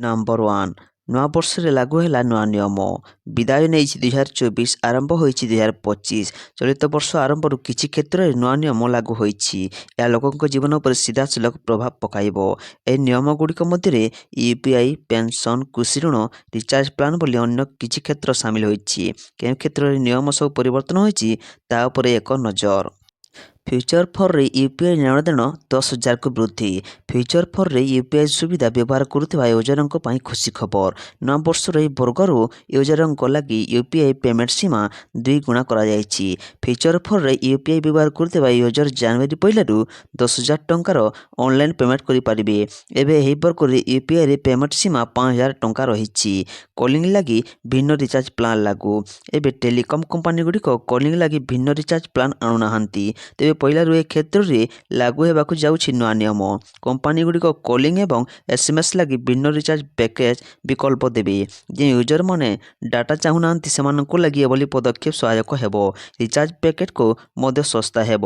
Number 1 ନୂଆବର୍ଷରେ ଲାଗୁ ହେଲା ନୂଆ ନିୟମ। ବିଦାୟ ନେଇଛି 2024, ଆରମ୍ଭ ହୋଇଛି 2025। ଚଳିତ ବର୍ଷ ଆରମ୍ଭରୁ କିଛି କ୍ଷେତ୍ରରେ ନୂଆ ନିୟମ ଲାଗୁ ହୋଇଛି। ଏହା ଲୋକଙ୍କ ଜୀବନ ଉପରେ ସିଧାସଳଖ ପ୍ରଭାବ ପକାଇବ। ଏହି ନିୟମଗୁଡ଼ିକ ମଧ୍ୟରେ ୟୁପିଆଇ, ପେନ୍ସନ୍, କୃଷି ଋଣ, ରିଚାର୍ଜ ପ୍ଲାନ୍ ଭଳି ଅନ୍ୟ କିଛି କ୍ଷେତ୍ର ସାମିଲ ହୋଇଛି। କେଉଁ କ୍ଷେତ୍ରରେ ନିୟମ ସବୁ ପରିବର୍ତ୍ତନ ହୋଇଛି ତା ଉପରେ ଏକ ନଜର। ଫ୍ୟୁଚର ଫୋରରେ ୟୁପିଆଇ ନେଣଦେଣ 10,000କୁ ବୃଦ୍ଧି। ଫ୍ୟୁଚର ଫୋରରେ ୟୁପିଆଇ ସୁବିଧା ବ୍ୟବହାର କରୁଥିବା ୟୁଜରଙ୍କ ପାଇଁ ଖୁସି ଖବର। ନୂଆବର୍ଷର ଏହି ବର୍ଗରୁ ୟୁଜରଙ୍କ ଲାଗି ୟୁପିଆଇ ପେମେଣ୍ଟ ସୀମା 2 ଗୁଣା କରାଯାଇଛି। ଫ୍ୟୁଚର ଫୋରରେ ୟୁପିଆଇ ବ୍ୟବହାର କରୁଥିବା ୟୁଜର ଜାନୁଆରୀ 1ରୁ 10,000 ଟଙ୍କାର ଅନଲାଇନ୍ ପେମେଣ୍ଟ କରିପାରିବେ। ଏବେ ଏହି ବର୍ଗରେ ୟୁପିଆଇରେ ପେମେଣ୍ଟ ସୀମା 5,000 ଟଙ୍କା ରହିଛି। କଲିଂ ଲାଗି ଭିନ୍ନ ରିଚାର୍ଜ ପ୍ଲାନ୍ ଲାଗୁ। ଏବେ ଟେଲିକମ୍ କମ୍ପାନୀଗୁଡ଼ିକ କଲିଂ ଲାଗି ଭିନ୍ନ ରିଚାର୍ଜ ପ୍ଲାନ୍ ଆଣୁନାହାନ୍ତି। ତେବେ ପହିଲାରୁ ଏ କ୍ଷେତ୍ରରେ ଲାଗୁ ହେବାକୁ ଯାଉଛି ନୂଆ ନିୟମ। କମ୍ପାନୀଗୁଡ଼ିକ କଲିଂ ଏବଂ ଏସ୍ଏମ୍ଏସ୍ ଲାଗି ଭିନ୍ନ ରିଚାର୍ଜ ପ୍ୟାକେଜ ବିକଳ୍ପ ଦେବେ। ଯେଉଁ ୟୁଜରମାନେ ଡାଟା ଚାହୁଁନାହାନ୍ତି ସେମାନଙ୍କୁ ଲାଗି ଏଭଳି ପଦକ୍ଷେପ ସହାୟକ ହେବ। ରିଚାର୍ଜ ପ୍ୟାକେଟକୁ ମଧ୍ୟ ଶସ୍ତା ହେବ।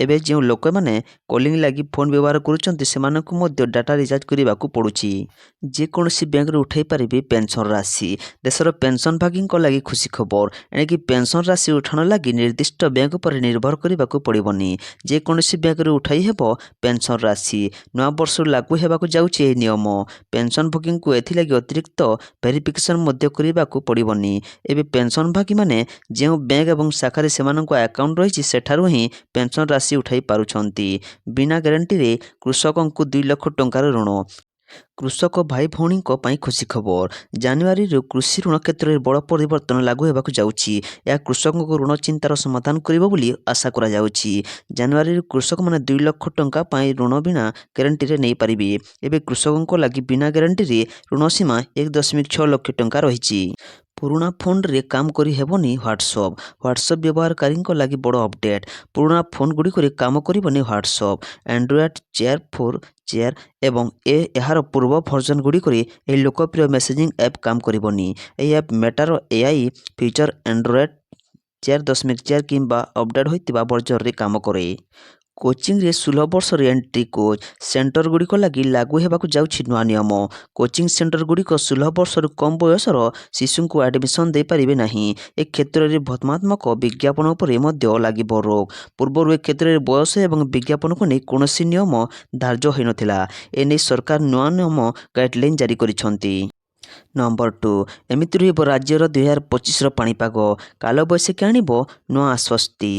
ଏବେ ଯେଉଁ ଲୋକମାନେ କଲିଂ ଲାଗି ଫୋନ୍ ବ୍ୟବହାର କରୁଛନ୍ତି ସେମାନଙ୍କୁ ମଧ୍ୟ ଡାଟା ରିଚାର୍ଜ କରିବାକୁ ପଡ଼ୁଛି। ଯେକୌଣସି ବ୍ୟାଙ୍କରୁ ଉଠାଇ ପାରିବେ ପେନ୍ସନ୍ ରାଶି। ଦେଶର ପେନ୍ସନଭାଗୀଙ୍କ ଲାଗି ଖୁସି ଖବର। ଏଣିକି ପେନ୍ସନ୍ ରାଶି ଉଠାଣ ଲାଗି ନିର୍ଦ୍ଦିଷ୍ଟ ବ୍ୟାଙ୍କ ଉପରେ ନିର୍ଭର କରିବାକୁ ପଡ଼ିବନି। ଯେକୌଣସି ବ୍ୟାଙ୍କରୁ ଉଠାଇ ହେବ ପେନ୍ସନ୍ ରାଶି। ନୂଆବର୍ଷରୁ ଲାଗୁ ହେବାକୁ ଯାଉଛି ଏହି ନିୟମ। ପେନ୍ସନଭୋଗୀଙ୍କୁ ଏଥିଲାଗି ଅତିରିକ୍ତ ଭେରିଫିକେସନ ମଧ୍ୟ କରିବାକୁ ପଡ଼ିବନି। ଏବେ ପେନ୍ସନଭାଗୀମାନେ ଯେଉଁ ବ୍ୟାଙ୍କ ଏବଂ ଶାଖାରେ ସେମାନଙ୍କ ଆକାଉଣ୍ଟ ରହିଛି ସେଠାରୁ ହିଁ ପେନ୍ସନ୍ ରାଶି ଉଠାଇ ପାରୁଛନ୍ତି। ବିନା ଗ୍ୟାରେଣ୍ଟିରେ କୃଷକଙ୍କୁ 2 ଲକ୍ଷ ଟଙ୍କାର ଋଣ। କୃଷକ ଭାଇ ଭଉଣୀଙ୍କ ପାଇଁ ଖୁସି ଖବର। ଜାନୁଆରୀରୁ କୃଷି ଋଣ କ୍ଷେତ୍ରରେ ବଡ଼ ପରିବର୍ତ୍ତନ ଲାଗୁ ହେବାକୁ ଯାଉଛି। ଏହା କୃଷକଙ୍କ ଋଣ ଚିନ୍ତାର ସମାଧାନ କରିବ ବୋଲି ଆଶା କରାଯାଉଛି। ଜାନୁଆରୀରୁ କୃଷକମାନେ 2 ଲକ୍ଷ ଟଙ୍କା ପାଇଁ ଋଣ ବିନା ଗ୍ୟାରେଣ୍ଟିରେ ନେଇପାରିବେ। ଏବେ କୃଷକଙ୍କ ଲାଗି ବିନା ଗ୍ୟାରେଣ୍ଟିରେ ଋଣ ସୀମା 1.6 ଲକ୍ଷ ଟଙ୍କା ରହିଛି। ପୁରୁଣା ଫୋନ୍ରେ କାମ କରି ହେବନି ହ୍ୱାଟ୍ସଆପ୍। ହ୍ୱାଟ୍ସଆପ୍ ବ୍ୟବହାରକାରୀଙ୍କ ଲାଗି ବଡ଼ ଅପଡେଟ୍। ପୁରୁଣା ଫୋନ୍ଗୁଡ଼ିକରେ କାମ କରିବନି ହ୍ୱାଟ୍ସଆପ୍। ଆଣ୍ଡ୍ରଏଡ୍ 4 ଏବଂ ଏହାର ପୂର୍ବ ଭର୍ଜନଗୁଡ଼ିକରେ ଏହି ଲୋକପ୍ରିୟ ମେସେଜିଂ ଆପ୍ କାମ କରିବନି। ଏହି ଆପ୍ ମେଟାର ଏଆଇ ଫିଚର ଆଣ୍ଡ୍ରଏଡ୍ 4.4 କିମ୍ବା ଅପଡେଟ୍ ହୋଇଥିବା ଭର୍ଜନରେ କାମ କରେ। କୋଚିଂରେ 16 ବର୍ଷର ଏଣ୍ଟ୍ରି କୋଚ୍ ସେଣ୍ଟରଗୁଡ଼ିକ ଲାଗି ଲାଗୁ ହେବାକୁ ଯାଉଛି ନୂଆ ନିୟମ। କୋଚିଂ ସେଣ୍ଟରଗୁଡ଼ିକ 16 ବର୍ଷରୁ କମ୍ ବୟସର ଶିଶୁଙ୍କୁ ଆଡମିସନ ଦେଇପାରିବେ ନାହିଁ। ଏ କ୍ଷେତ୍ରରେ ଭତ୍ମାତ୍ମକ ବିଜ୍ଞାପନ ଉପରେ ମଧ୍ୟ ଲାଗିବ ରୋକ। ପୂର୍ବରୁ ଏ କ୍ଷେତ୍ରରେ ବୟସ ଏବଂ ବିଜ୍ଞାପନକୁ ନେଇ କୌଣସି ନିୟମ ଧାର୍ଯ୍ୟ ହୋଇନଥିଲା। ଏନେଇ ସରକାର ନୂଆ ନିୟମ ଗାଇଡଲାଇନ୍ ଜାରି କରିଛନ୍ତି। ନମ୍ବର 2 ଏମିତି ରହିବ ରାଜ୍ୟର 2025ର ପାଣିପାଗ। କାଳବୈଶାଖୀ ଆଣିବ ନୂଆ ଆଶ୍ୱସ୍ତି।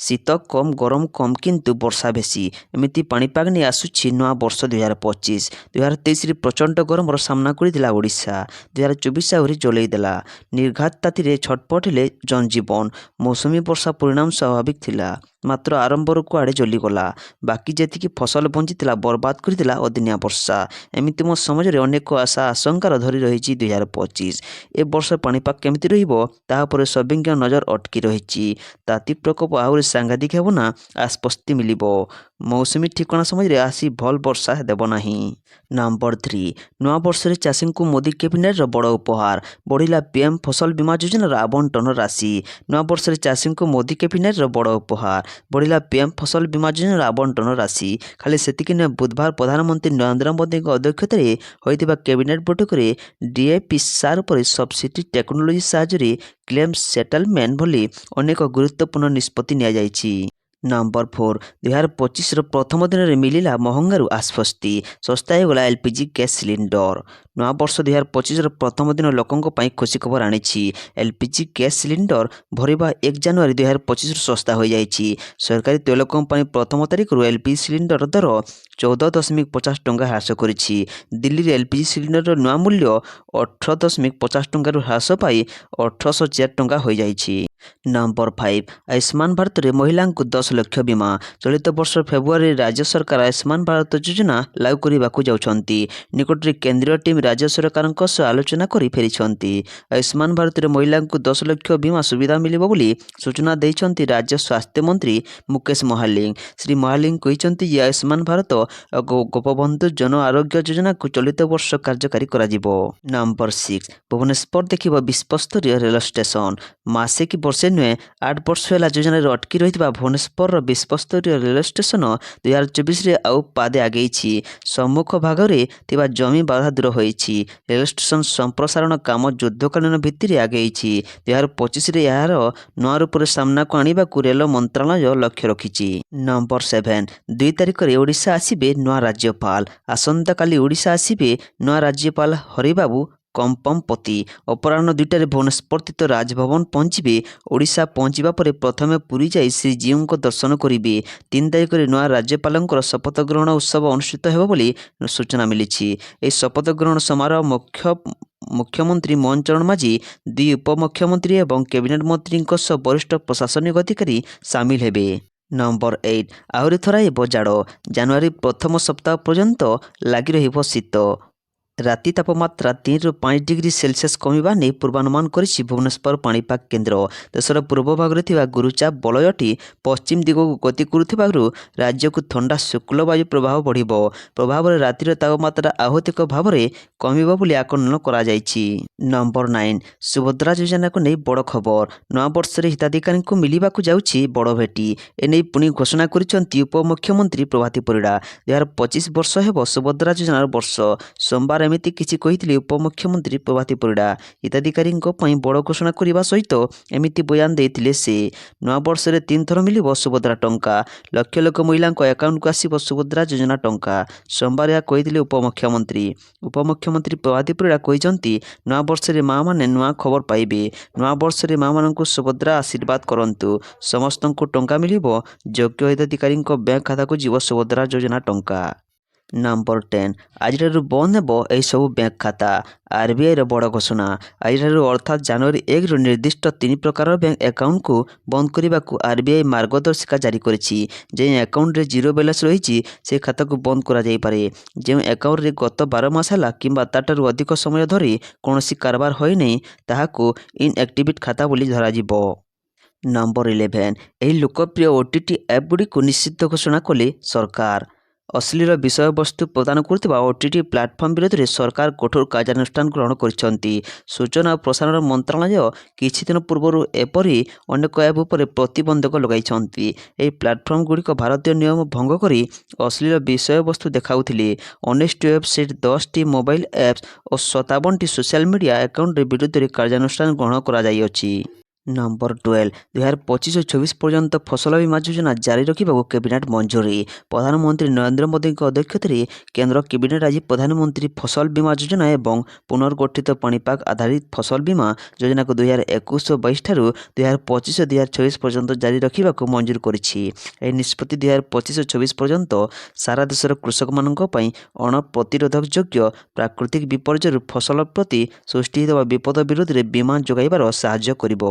ଶୀତ କମ୍, ଗରମ କମ୍ କିନ୍ତୁ ବର୍ଷା ବେଶୀ। ଏମିତି ପାଣିପାଗ ନେଇ ଆସୁଛି ନୂଆ ବର୍ଷ 2025। 2023ରେ ପ୍ରଚଣ୍ଡ ଗରମର ସାମ୍ନା କରିଥିଲା ଓଡ଼ିଶା। 2024 ଆହୁରି ଜଲେଇ ଦେଲା। ନିର୍ଘାତ ତାତିରେ ଛଟପଟ ହେଲେ ଜନଜୀବନ। ମୌସୁମୀ ବର୍ଷା ପରିଣାମ ସ୍ୱାଭାବିକ ଥିଲା। ମାତ୍ର ଆରମ୍ଭରୁ କୁଆଡ଼େ ଜଲିଗଲା। ବାକି ଯେତିକି ଫସଲ ବଞ୍ଚିଥିଲା ବର୍ବାଦ କରିଥିଲା ଅଦିନିଆ ବର୍ଷା। ଏମିତି ମୋ ସମାଜରେ ଅନେକ ଆଶା ଆଶଙ୍କାର ଧରି ରହିଛି 2025। ଏ ବର୍ଷ ପାଣିପାଗ କେମିତି ରହିବ ତାହା ଉପରେ ସଭିଙ୍କ ନଜର ଅଟକି ରହିଛି। ତାତି ପ୍ରକୋପ ଆହୁରି ସାଂଘାତିକ ହେବ ନା ଆଶ୍ୱସ୍ତି ମିଳିବ। ମୌସୁମୀ ଠିକଣା ସମୟରେ ଆସି ଭଲ ବର୍ଷା ଦେବ ନାହିଁ। ନମ୍ବର 3 ନୂଆବର୍ଷରେ ଚାଷୀଙ୍କୁ ମୋଦି କ୍ୟାବିନେଟର ବଡ଼ ଉପହାର। ବଢ଼ିଲା ପିଏମ୍ ଫସଲ ବୀମା ଯୋଜନାର ଆବଣ୍ଟନ ରାଶି। ନୂଆବର୍ଷରେ ଚାଷୀଙ୍କୁ ମୋଦି କ୍ୟାବିନେଟର ବଡ଼ ଉପହାର। ବଢ଼ିଲା ପିଏମ୍ ଫସଲ ବୀମା ଯୋଜନାର ଆବଣ୍ଟନ ରାଶି। ଖାଲି ସେତିକି ନୁହେଁ, ବୁଧବାର ପ୍ରଧାନମନ୍ତ୍ରୀ ନରେନ୍ଦ୍ର ମୋଦିଙ୍କ ଅଧ୍ୟକ୍ଷତାରେ ହୋଇଥିବା କ୍ୟାବିନେଟ ବୈଠକରେ ଡିଏପି ସାର ଉପରେ ସବସିଡି ଟେକ୍ନୋଲୋଜି ସାହାଯ୍ୟରେ କ୍ଲେମ୍ ସେଟଲମେଣ୍ଟ ଭଳି ଅନେକ ଗୁରୁତ୍ୱପୂର୍ଣ୍ଣ ନିଷ୍ପତ୍ତି ନିଆଯାଇଛି। ନମ୍ବର 4 2025ର ପ୍ରଥମ ଦିନରେ ମିଳିଲା ମହଙ୍ଗାରୁ ଆଶ୍ୱସ୍ତି। ଶସ୍ତା ହୋଇଗଲା ଏଲ୍ପିଜି ଗ୍ୟାସ୍ ସିଲିଣ୍ଡର। ନୂଆବର୍ଷ 2025ର ପ୍ରଥମ ଦିନ ଲୋକଙ୍କ ପାଇଁ ଖୁସି ଖବର ଆଣିଛି। ଏଲ୍ପିଜି ଗ୍ୟାସ୍ ସିଲିଣ୍ଡର ଭରିବା 1 ଜାନୁଆରୀ 2025ରୁ ଶସ୍ତା ହୋଇଯାଇଛି। ସରକାରୀ ତୈଳ କମ୍ପାନୀ ପ୍ରଥମ ତାରିଖରୁ ଏଲ୍ପିଜି ସିଲିଣ୍ଡର ଦର 14.50 ଟଙ୍କା ହ୍ରାସ କରିଛି। ଦିଲ୍ଲୀରେ ଏଲ୍ପିଜି ସିଲିଣ୍ଡରର ନୂଆ ମୂଲ୍ୟ 18.50 ଟଙ୍କାରୁ ହ୍ରାସ ପାଇ 1804 ଟଙ୍କା ହୋଇଯାଇଛି। ନମ୍ବର 5 ଆୟୁଷ୍ମାନ ଭାରତରେ ମହିଳାଙ୍କୁ 10 ଲକ୍ଷ ବୀମା। ଚଳିତ ବର୍ଷ ଫେବୃଆରୀରେ ରାଜ୍ୟ ସରକାର ଆୟୁଷ୍ମାନ ଭାରତ ଯୋଜନା ଲାଗୁ କରିବାକୁ ଯାଉଛନ୍ତି। ନିକଟରେ କେନ୍ଦ୍ରୀୟ ଟିମ୍ ରାଜ୍ୟ ସରକାରଙ୍କ ସହ ଆଲୋଚନା କରି ଫେରିଛନ୍ତି। ଆୟୁଷ୍ମାନ ଭାରତରେ ମହିଳାଙ୍କୁ 10 ଲକ୍ଷ ବୀମା ସୁବିଧା ମିଳିବ ବୋଲି ସୂଚନା ଦେଇଛନ୍ତି ରାଜ୍ୟ ସ୍ୱାସ୍ଥ୍ୟ ମନ୍ତ୍ରୀ ମୁକେଶ ମହାଲିକ। ଶ୍ରୀ ମହାଲିକ କହିଛନ୍ତି ଯେ ଆୟୁଷ୍ମାନ ଭାରତ ଗୋପବନ୍ଧୁ ଜନ ଆରୋଗ୍ୟ ଯୋଜନାକୁ ଚଳିତ ବର୍ଷ କାର୍ଯ୍ୟକାରୀ କରାଯିବ। ନମ୍ବର 6 ଭୁବନେଶ୍ୱର ଦେଖିବ ବିଶ୍ୱସ୍ତରୀୟ ରେଳ ଷ୍ଟେସନ। ମାସେ କି ବର୍ଷେ ନୁହେଁ, 8 ବର୍ଷ ହେଲା ଯୋଜନାରେ ଅଟକି ରହିଥିବା ଭୁବନେଶ୍ୱର ଭୁବନେଶ୍ୱରର ବିଶ୍ୱସ୍ତରୀୟ ରେଳ ଷ୍ଟେସନ 2024ରେ ଆଉ ପାଦେ ଆଗେଇଛି। ସମ୍ମୁଖ ଭାଗରେ ଥିବା ଜମି ବାଧା ଦୂର ହୋଇଛି। ରେଳ ଷ୍ଟେସନ ସମ୍ପ୍ରସାରଣ କାମ ଯୁଦ୍ଧକାଳୀନ ଭିତ୍ତିରେ ଆଗେଇଛି। 2025ରେ ଏହାର ନୂଆ ରୂପରେ ସାମ୍ନାକୁ ଆଣିବାକୁ ରେଳ ମନ୍ତ୍ରଣାଳୟ ଲକ୍ଷ୍ୟ ରଖିଛି। ନମ୍ବର 7 2 ତାରିଖରେ ଓଡ଼ିଶା ଆସିବେ ନୂଆ ରାଜ୍ୟପାଳ। ଆସନ୍ତାକାଲି ଓଡ଼ିଶା ଆସିବେ ନୂଆ ରାଜ୍ୟପାଳ ହରିବାବୁ କମ୍ପମପତି। ଅପରାହ୍ନ 2ଟାରେ ଭୁବନେଶ୍ୱରସ୍ଥିତ ରାଜଭବନ ପହଞ୍ଚିବେ। ଓଡ଼ିଶା ପହଞ୍ଚିବା ପରେ ପ୍ରଥମେ ପୁରୀ ଯାଇ ଶ୍ରୀଜୀଉଙ୍କ ଦର୍ଶନ କରିବେ। 3 ତାରିଖରେ ନୂଆ ରାଜ୍ୟପାଳଙ୍କର ଶପଥ ଗ୍ରହଣ ଉତ୍ସବ ଅନୁଷ୍ଠିତ ହେବ ବୋଲି ସୂଚନା ମିଳିଛି। ଏହି ଶପଥ ଗ୍ରହଣ ସମାରୋହ ମୁଖ୍ୟମନ୍ତ୍ରୀ ମୋହନ ଚରଣ ମାଝୀ, 2 ଉପମୁଖ୍ୟମନ୍ତ୍ରୀ ଏବଂ କ୍ୟାବିନେଟ୍ ମନ୍ତ୍ରୀଙ୍କ ସହ ବରିଷ୍ଠ ପ୍ରଶାସନିକ ଅଧିକାରୀ ସାମିଲ ହେବେ। ନମ୍ବର 8 ଆହୁରି ଥରାଇବ ଜାଡ଼। ଜାନୁଆରୀ ପ୍ରଥମ ସପ୍ତାହ ପର୍ଯ୍ୟନ୍ତ ଲାଗି ରହିବ ଶୀତ। ରାତି ତାପମାତ୍ରା 3ରୁ 5 ଡିଗ୍ରୀ ସେଲସିୟସ୍ କମିବା ନେଇ ପୂର୍ବାନୁମାନ କରିଛି ଭୁବନେଶ୍ୱର ପାଣିପାଗ କେନ୍ଦ୍ର। ଦେଶର ପୂର୍ବ ଭାଗରେ ଥିବା ଗୁରୁଚାପ ବଳୟଟି ପଶ୍ଚିମ ଦିଗକୁ ଗତି କରୁଥିବାରୁ ରାଜ୍ୟକୁ ଥଣ୍ଡା ଶୁକ୍ଳ ବାୟୁ ପ୍ରବାହ ବଢ଼ିବ। ପ୍ରଭାବରେ ରାତିର ତାପମାତ୍ରା ଆହୁତିକ ଭାବରେ କମିବ ବୋଲି ଆକଳନ କରାଯାଇଛି। ନମ୍ବର 9 ସୁଭଦ୍ରା ଯୋଜନାକୁ ନେଇ ବଡ଼ ଖବର। ନୂଆବର୍ଷରେ ହିତାଧିକାରୀଙ୍କୁ ମିଳିବାକୁ ଯାଉଛି ବଡ଼ ଭେଟି। ଏନେଇ ପୁଣି ଘୋଷଣା କରିଛନ୍ତି ଉପମୁଖ୍ୟମନ୍ତ୍ରୀ ପ୍ରଭାତୀ ପରିଡ଼ା। 2025 ବର୍ଷ ହେବ ସୁଭଦ୍ରା ଯୋଜନାର ବର୍ଷ। ସୋମବାର ଏମିତି କିଛି କହିଥିଲେ ଉପମୁଖ୍ୟମନ୍ତ୍ରୀ ପ୍ରଭାତୀ ପରିଡ଼ା। ହିତାଧିକାରୀଙ୍କ ପାଇଁ ବଡ଼ ଘୋଷଣା କରିବା ସହିତ ଏମିତି ବୟାନ ଦେଇଥିଲେ ସେ। ନୂଆବର୍ଷରେ 3 ଥର ମିଳିବ ସୁଭଦ୍ରା ଟଙ୍କା। ଲକ୍ଷ ଲକ୍ଷ ମହିଳାଙ୍କ ଆକାଉଣ୍ଟକୁ ଆସିବ ସୁଭଦ୍ରା ଯୋଜନା ଟଙ୍କା। ସୋମବାର ଏହା କହିଥିଲେ ଉପମୁଖ୍ୟମନ୍ତ୍ରୀ। ଉପମୁଖ୍ୟମନ୍ତ୍ରୀ ପ୍ରଭାତୀ ପରିଡ଼ା କହିଛନ୍ତି, ନୂଆବର୍ଷରେ ମାଆମାନେ ନୂଆ ଖବର ପାଇବେ। ନୂଆବର୍ଷରେ ମାଆମାନଙ୍କୁ ସୁଭଦ୍ରା ଆଶୀର୍ବାଦ କରନ୍ତୁ। ସମସ୍ତଙ୍କୁ ଟଙ୍କା ମିଳିବ। ଯୋଗ୍ୟ ହିତାଧିକାରୀଙ୍କ ବ୍ୟାଙ୍କ ଖାତାକୁ ଯିବ ସୁଭଦ୍ରା ଯୋଜନା ଟଙ୍କା। ନମ୍ବର 10 ଆଜିଠାରୁ ବନ୍ଦ ହେବ ଏହିସବୁ ବ୍ୟାଙ୍କ ଖାତା। ଆରବିଆଇର ବଡ଼ ଘୋଷଣା। ଆଜିଠାରୁ ଅର୍ଥାତ୍ ଜାନୁଆରୀ 1ରୁ ନିର୍ଦ୍ଦିଷ୍ଟ 3 ପ୍ରକାରର ବ୍ୟାଙ୍କ ଆକାଉଣ୍ଟକୁ ବନ୍ଦ କରିବାକୁ ଆରବିଆଇ ମାର୍ଗଦର୍ଶିକା ଜାରି କରିଛି। ଯେଉଁ ଆକାଉଣ୍ଟରେ ଜିରୋ ବାଲାନ୍ସ ରହିଛି ସେ ଖାତାକୁ ବନ୍ଦ କରାଯାଇପାରେ। ଯେଉଁ ଆକାଉଣ୍ଟରେ ଗତ 12 ମାସ ହେଲା କିମ୍ବା ତାଠାରୁ ଅଧିକ ସମୟ ଧରି କୌଣସି କାରବାର ହୋଇନାହିଁ ତାହାକୁ ଇନ୍ଆକ୍ଟିଭ୍ ଖାତା ବୋଲି ଧରାଯିବ। ନମ୍ବର 11 ଏହି ଲୋକପ୍ରିୟ OTT ଆପ୍ଗୁଡ଼ିକୁ ନିଷିଦ୍ଧ ଘୋଷଣା କଲେ ସରକାର। ଅଶ୍ଳୀଳ ବିଷୟବସ୍ତୁ ପ୍ରଦାନ କରୁଥିବା OTT ପ୍ଲାଟଫର୍ମ ବିରୋଧରେ ସରକାର କଠୋର କାର୍ଯ୍ୟାନୁଷ୍ଠାନ ଗ୍ରହଣ କରିଛନ୍ତି। ସୂଚନା ଓ ପ୍ରସାରଣ ମନ୍ତ୍ରଣାଳୟ କିଛି ଦିନ ପୂର୍ବରୁ ଏପରି ଅନେକ ଆପ୍ ଉପରେ ପ୍ରତିବନ୍ଧକ ଲଗାଇଛନ୍ତି। ଏହି ପ୍ଲାଟଫର୍ମଗୁଡ଼ିକ ଭାରତୀୟ ନିୟମ ଭଙ୍ଗ କରି ଅଶ୍ଳୀଳ ବିଷୟବସ୍ତୁ ଦେଖାଉଥିଲେ। 19ଟି ୱେବସାଇଟ୍, 10ଟି ମୋବାଇଲ ଆପ୍ସ ଓ 57ଟି ସୋସିଆଲ ମିଡ଼ିଆ ଆକାଉଣ୍ଟ ବିରୁଦ୍ଧରେ କାର୍ଯ୍ୟାନୁଷ୍ଠାନ ଗ୍ରହଣ କରାଯାଇଅଛି। ନମ୍ବର 12 2025-26 ପର୍ଯ୍ୟନ୍ତ ଫସଲ ବୀମା ଯୋଜନା ଜାରି ରଖିବାକୁ କ୍ୟାବିନେଟ୍ ମଞ୍ଜୁରୀ। ପ୍ରଧାନମନ୍ତ୍ରୀ ନରେନ୍ଦ୍ର ମୋଦିଙ୍କ ଅଧ୍ୟକ୍ଷତାରେ କେନ୍ଦ୍ର କ୍ୟାବିନେଟ୍ ଆଜି ପ୍ରଧାନମନ୍ତ୍ରୀ ଫସଲ ବୀମା ଯୋଜନା ଏବଂ ପୁନର୍ଗଠିତ ପାଣିପାଗ ଆଧାରିତ ଫସଲ ବୀମା ଯୋଜନାକୁ 2021-22 ଠାରୁ 2025-26 ପର୍ଯ୍ୟନ୍ତ ଜାରି ରଖିବାକୁ ମଞ୍ଜୁର କରିଛି। ଏହି ନିଷ୍ପତ୍ତି 2025-26 ପର୍ଯ୍ୟନ୍ତ ସାରା ଦେଶର କୃଷକମାନଙ୍କ ପାଇଁ ଅଣପ୍ରତିରୋଧକଯୋଗ୍ୟ ପ୍ରାକୃତିକ ବିପର୍ଯ୍ୟୟରୁ ଫସଲ ପ୍ରତି ସୃଷ୍ଟି ହେଉଥିବା ବିପଦ ବିରୋଧରେ ବୀମା ଯୋଗାଇବାର ସାହାଯ୍ୟ କରିବ।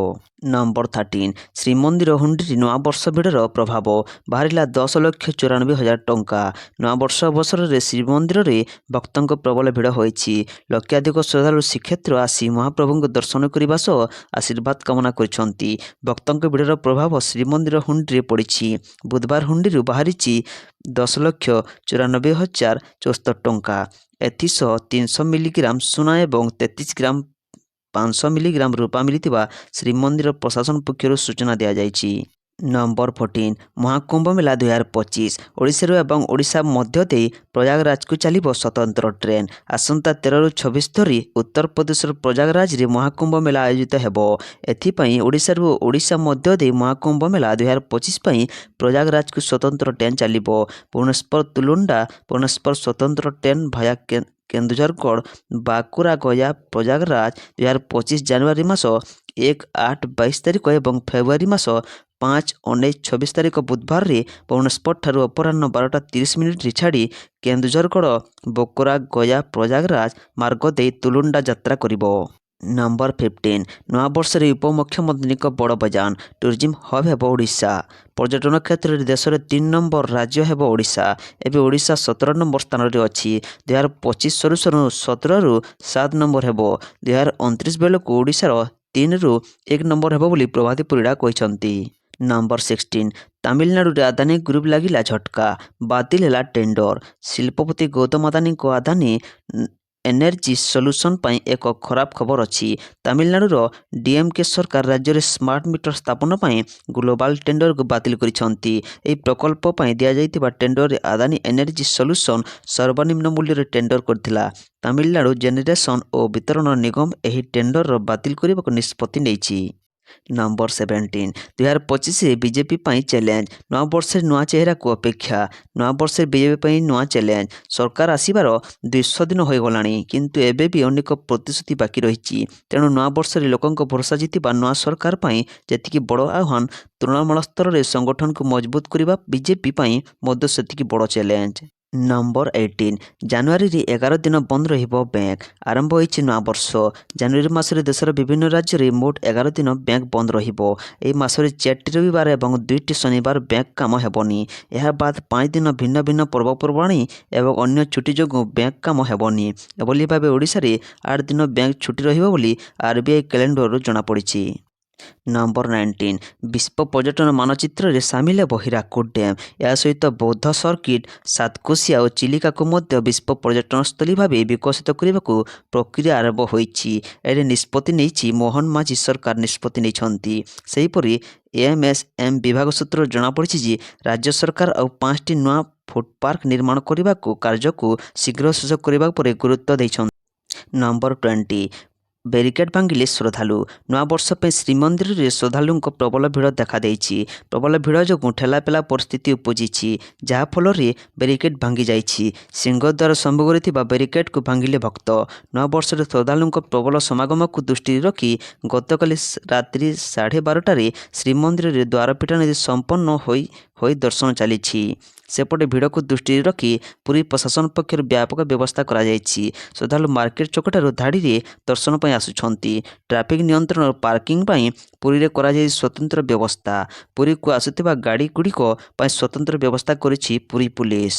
ନମ୍ବର 13 ଶ୍ରୀମନ୍ଦିର ହୁଣ୍ଡିରେ ନୂଆବର୍ଷ ଭିଡ଼ର ପ୍ରଭାବ। ବାହାରିଲା 10,94,000 ଟଙ୍କା। ନୂଆବର୍ଷ ଅବସରରେ ଶ୍ରୀମନ୍ଦିରରେ ଭକ୍ତଙ୍କ ପ୍ରବଳ ଭିଡ଼ ହୋଇଛି। ଲକ୍ଷାଧିକ ଶ୍ରଦ୍ଧାଳୁ ଶ୍ରୀକ୍ଷେତ୍ର ଆସି ମହାପ୍ରଭୁଙ୍କ ଦର୍ଶନ କରିବା ସହ ଆଶୀର୍ବାଦ କାମନା କରିଛନ୍ତି। ଭକ୍ତଙ୍କ ଭିଡ଼ର ପ୍ରଭାବ ଶ୍ରୀମନ୍ଦିର ହୁଣ୍ଡିରେ ପଡ଼ିଛି। ବୁଧବାର ହୁଣ୍ଡିରୁ ବାହାରିଛି 10,94,074 ଟଙ୍କା। ଏଥିସହ 300 ମିଲିଗ୍ରାମ ସୁନା ଏବଂ 33 ଗ୍ରାମ 500 ମିଲିଗ୍ରାମ ରୂପା ମିଳିଥିବା ଶ୍ରୀମନ୍ଦିର ପ୍ରଶାସନ ପକ୍ଷରୁ ସୂଚନା ଦିଆଯାଇଛି। ନମ୍ବର 14 ମହାକୁମ୍ଭ ମେଳା 2025 ଓଡ଼ିଶାରୁ ଏବଂ ଓଡ଼ିଶା ମଧ୍ୟ ଦେଇ ପ୍ରୟାଗରାଜକୁ ଚାଲିବ ସ୍ୱତନ୍ତ୍ର ଟ୍ରେନ୍। ଆସନ୍ତା 13ରୁ 26 ଧରି ଉତ୍ତରପ୍ରଦେଶର ପ୍ରୟାଗରାଜରେ ମହାକୁମ୍ଭ ମେଳା ଆୟୋଜିତ ହେବ। ଏଥିପାଇଁ ଓଡ଼ିଶାରୁ ଓଡ଼ିଶା ମଧ୍ୟ ଦେଇ ମହାକୁମ୍ଭ ମେଳା 2025 ପାଇଁ ପ୍ରୟାଗରାଜକୁ ସ୍ୱତନ୍ତ୍ର ଟ୍ରେନ୍ ଚାଲିବ। ଭୁବନେଶ୍ୱର ତୁଲୁଣ୍ଡା ଭୁବନେଶ୍ୱର ସ୍ୱତନ୍ତ୍ର ଟ୍ରେନ୍ ଭାୟା କେନ୍ଦୁଝରଗଡ଼, ବାକୁରା, ଗୟା, ପ୍ରୟାଗରାଜ 2025 ଜାନୁଆରୀ ମାସ 1, 8, 22 ତାରିଖ ଏବଂ ଫେବୃଆରୀ ମାସ 5, 19, 26 ତାରିଖ ବୁଧବାରରେ ଭୁବନେଶ୍ୱରଠାରୁ ଅପରାହ୍ନ 12:30ରେ ଛାଡ଼ି କେନ୍ଦୁଝରଗଡ଼, ବାକୁରା, ଗୟା, ପ୍ରୟାଗରାଜ ମାର୍ଗ ଦେଇ ତୁଲୁଣ୍ଡା ଯାତ୍ରା କରିବ। ନମ୍ବର 15 ନୂଆବର୍ଷରେ ଉପମୁଖ୍ୟମନ୍ତ୍ରୀଙ୍କ ବଡ଼ ବୟାନ। ଟୁରିଜିମ୍ ହବ୍ ହେବ ଓଡ଼ିଶା। ପର୍ଯ୍ୟଟନ କ୍ଷେତ୍ରରେ ଦେଶରେ 3 ନମ୍ବର ରାଜ୍ୟ ହେବ ଓଡ଼ିଶା। ଏବେ ଓଡ଼ିଶା 17 ନମ୍ବର ସ୍ଥାନରେ ଅଛି। 2025 ସରୁ ସରୁ 17ରୁ 7 ନମ୍ବର ହେବ। 2029 ବେଳକୁ ଓଡ଼ିଶାର 3ରୁ 1 ନମ୍ବର ହେବ ବୋଲି ପ୍ରଭାତୀ ପରିଡ଼ା କହିଛନ୍ତି। ନମ୍ବର 16 ତାମିଲନାଡୁରେ ଆଦାନୀ ଗ୍ରୁପ ଲାଗିଲା ଝଟକା। ବାତିଲ ହେଲା ଟେଣ୍ଡର। ଶିଳ୍ପପତି ଗୌତମ ଆଦାନୀଙ୍କ ଆଦାନୀ एनर्जी सॉल्यूशन ପାଇଁ ଏକ ଖରାପ ଖବର ଅଛି। ତାମିଲନାଡୁର ଡିଏମକେ ସରକାର ରାଜ୍ୟରେ ସ୍ମାର୍ଟ ମିଟର ସ୍ଥାପନ ପାଇଁ ଗ୍ଲୋବାଲ ଟେଣ୍ଡରକୁ ବାତିଲ କରିଛନ୍ତି। ଏହି ପ୍ରକଳ୍ପ ପାଇଁ ଦିଆଯାଇଥିବା ଟେଣ୍ଡରରେ ଆଦାନୀ ଏନର୍ଜି ସଲ୍ୟୁସନ ସର୍ବନିମ୍ନ ମୂଲ୍ୟରେ ଟେଣ୍ଡର କରିଥିଲା। ତାମିଲନାଡୁ ଜେନେରେସନ ଓ ବିତରଣ ନିଗମ ଏହି ଟେଣ୍ଡର ବାତିଲ କରିବାକୁ ନିଷ୍ପତ୍ତି ନେଇଛି। ନମ୍ବର 17 2025 ବିଜେପି ପାଇଁ ଚ୍ୟାଲେଞ୍ଜ। ନୂଆବର୍ଷରେ ନୂଆ ଚେହେରାକୁ ଅପେକ୍ଷା। ନୂଆବର୍ଷରେ ବିଜେପି ପାଇଁ ନୂଆ ଚ୍ୟାଲେଞ୍ଜ। ସରକାର ଆସିବାର 200 ଦିନ ହୋଇଗଲାଣି, କିନ୍ତୁ ଏବେ ବି ଅନେକ ପ୍ରତିଶ୍ରୁତି ବାକି ରହିଛି। ତେଣୁ ନୂଆବର୍ଷରେ ଲୋକଙ୍କ ଭରସା ଜିତିବା ନୂଆ ସରକାର ପାଇଁ ଯେତିକି ବଡ଼ ଆହ୍ୱାନ, ତୃଣମୂଳ ସ୍ତରରେ ସଂଗଠନକୁ ମଜବୁତ କରିବା ବିଜେପି ପାଇଁ ମଧ୍ୟ ସେତିକି ବଡ଼ ଚ୍ୟାଲେଞ୍ଜ। ନମ୍ବର 18 ଜାନୁଆରୀରେ 11 ଦିନ ବନ୍ଦ ରହିବ ବ୍ୟାଙ୍କ। ଆରମ୍ଭ ହୋଇଛି ନୂଆବର୍ଷ। ଜାନୁଆରୀ ମାସରେ ଦେଶର ବିଭିନ୍ନ ରାଜ୍ୟରେ ମୋଟ 11 ଦିନ ବ୍ୟାଙ୍କ ବନ୍ଦ ରହିବ। ଏହି ମାସରେ 4ଟି ରବିବାର ଏବଂ 2ଟି ଶନିବାର ବ୍ୟାଙ୍କ କାମ ହେବନି। ଏହା ବାଦ 5 ଦିନ ଭିନ୍ନ ଭିନ୍ନ ପର୍ବପର୍ବାଣୀ ଏବଂ ଅନ୍ୟ ଛୁଟି ଯୋଗୁଁ ବ୍ୟାଙ୍କ କାମ ହେବନି। ଏଭଳି ଭାବେ ଓଡ଼ିଶାରେ 8 ଦିନ ବ୍ୟାଙ୍କ ଛୁଟି ରହିବ ବୋଲି ଆରବିଆଇ କ୍ୟାଲେଣ୍ଡରରୁ ଜଣାପଡ଼ିଛି। ନମ୍ବର 19 ବିଶ୍ୱ ପର୍ଯ୍ୟଟନ ମାନଚିତ୍ରରେ ସାମିଲ ହେବ ହୀରାକୁଦ ଡ୍ୟାମ୍। ଏହା ସହିତ ବୌଦ୍ଧ ସର୍କିଟ, ସାତକୋଶିଆ ଓ ଚିଲିକାକୁ ମଧ୍ୟ ବିଶ୍ୱ ପର୍ଯ୍ୟଟନସ୍ଥଳୀ ଭାବେ ବିକଶିତ କରିବାକୁ ପ୍ରକ୍ରିୟା ଆରମ୍ଭ ହୋଇଛି। ଏଠାରେ ନିଷ୍ପତ୍ତି ନେଇଛି ମୋହନ ମାଝୀ ସରକାର ନିଷ୍ପତ୍ତି ନେଇଛନ୍ତି। ସେହିପରି ଏଏମଏସଏମ ବିଭାଗ ସୂତ୍ରରୁ ଜଣାପଡ଼ିଛି ଯେ ରାଜ୍ୟ ସରକାର ଆଉ 5ଟି ନୂଆ ଫୁଡପାର୍କ ନିର୍ମାଣ କରିବାକୁ କାର୍ଯ୍ୟକୁ ଶୀଘ୍ର ଶେଷ କରିବା ଉପରେ ଗୁରୁତ୍ୱ ଦେଇଛନ୍ତି। ନମ୍ବର 20 ବ୍ୟାରିକେଡ୍ ଭାଙ୍ଗିଲେ ଶ୍ରଦ୍ଧାଳୁ। ନୂଆବର୍ଷ ପାଇଁ ଶ୍ରୀମନ୍ଦିରରେ ଶ୍ରଦ୍ଧାଳୁଙ୍କ ପ୍ରବଳ ଭିଡ଼ ଦେଖାଦେଇଛି। ପ୍ରବଳ ଭିଡ଼ ଯୋଗୁଁ ଠେଲାପେଲା ପରିସ୍ଥିତି ଉପୁଜିଛି, ଯାହାଫଳରେ ବ୍ୟାରିକେଡ୍ ଭାଙ୍ଗି ଯାଇଛି। ସିଂହଦ୍ୱାର ସମ୍ମୁଖରେ ଥିବା ବ୍ୟାରିକେଡ୍କୁ ଭାଙ୍ଗିଲେ ଭକ୍ତ। ନୂଆବର୍ଷରେ ଶ୍ରଦ୍ଧାଳୁଙ୍କ ପ୍ରବଳ ସମାଗମକୁ ଦୃଷ୍ଟିରେ ରଖି ଗତକାଲି ରାତ୍ରି 12:30ଟାରେ ଶ୍ରୀମନ୍ଦିରରେ ଦ୍ୱାରପିଠା ନୀତି ସମ୍ପନ୍ନ ହୋଇ ଦର୍ଶନ ଚାଲିଛି। ସେପଟେ ଭିଡ଼କୁ ଦୃଷ୍ଟିରେ ରଖି ପୁରୀ ପ୍ରଶାସନ ପକ୍ଷରୁ ବ୍ୟାପକ ବ୍ୟବସ୍ଥା କରାଯାଇଛି। ଶ୍ରଦ୍ଧାଳୁ ମାର୍କେଟ ଛକଠାରୁ ଧାଡ଼ିରେ ଦର୍ଶନ ପାଇଁ ଆସୁଛନ୍ତି। ଟ୍ରାଫିକ୍ ନିୟନ୍ତ୍ରଣ ଓ ପାର୍କିଂ ପାଇଁ ପୁରୀରେ କରାଯାଇଛି ସ୍ୱତନ୍ତ୍ର ବ୍ୟବସ୍ଥା। ପୁରୀକୁ ଆସୁଥିବା ଗାଡ଼ିଗୁଡ଼ିକ ପାଇଁ ସ୍ୱତନ୍ତ୍ର ବ୍ୟବସ୍ଥା କରିଛି ପୁରୀ ପୁଲିସ।